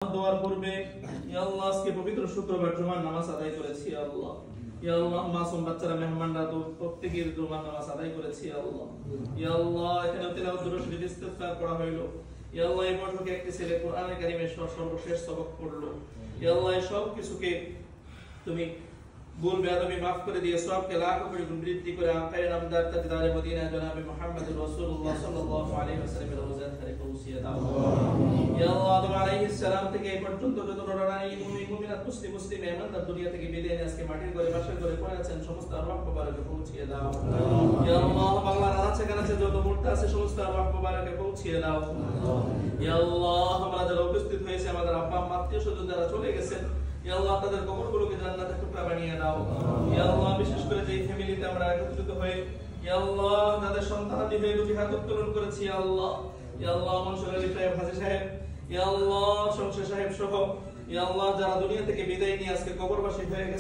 দোয়ার পূর্বে ইয়া আল্লাহ আজকে পবিত্র শুক্রবার জুমার নামাজ আদায় করেছি আল্লাহ। ইয়া আল্লাহ মাসুম বাচ্চারা মেহমানরা তো প্রত্যেকের জুমার নামাজ আদায় করেছি আল্লাহ। ইয়া আল্লাহ এখানে তেলাওয়াত দুরূদ শরীফ ইস্তিগফার পড়া হলো। ইয়া আল্লাহ এই বছরকে একটি ছেলে কোরআনে কারীমের সর্বশেষ সবক পড়লো। ইয়া আল্লাহ এই সব কিছুকে তুমি ভুল বেয়াদবি মাফ করে দিয়ে সবকে লাখ কোটি গুণ বৃদ্ধি করে আকায়ে নামদার তাজদারে মদিনা জনাবে মুহাম্মদুর রাসূলুল্লাহ সাল্লাল্লাহু আলাইহি ওয়াসাল্লামের রওজা থেকে পৌঁছিয়ে দাও। ইয়া আল্লাহ আদম আলাইহিস সালাম থেকে এই পর্যন্ত যত নরনারী মুমিনাত মুসলিম ইমানদার দুনিয়া থেকে বিদায় নিয়ে আজকে মাটির ঘরে বাসার ঘরে পড়ে আছেন সমস্ত আরওয়াহ মুবারকে পৌঁছিয়ে দাও। ইয়া আল্লাহ বাংলার আনাচে কানাচে যত মুর্দা আছে সমস্ত আরওয়াহ মুবারকে পৌঁছিয়ে দাও। ইয়া আল্লাহ আমরা যারা উপস্থিত হয়েছে আমাদের আব্বা আম্মা আত্মীয় স্বজন যারা চলে গেছেন ইয়া আল্লাহ তাদের কবরগুলোকে জান্নাতের টুকরা বানিয়ে দাও। ইয়া আল্লাহ বিশেষ করে যে ফ্যামিলিতে আমরা একত্রিত হয়ে ইয়া আল্লাহ তাদের সন্তানাদি হয়ে দুটি হাত উত্তোলন করেছি ইয়া আল্লাহ। ইয়া আল্লাহ মনসুর আলী সাহেব, হাজী সাহেব, ইয়া আল্লাহ শমশের সাহেব সহ ইয়া আল্লাহ যারা দুনিয়া থেকে বিদায় নিয়ে আজকে কবরবাসী হয়ে গেছে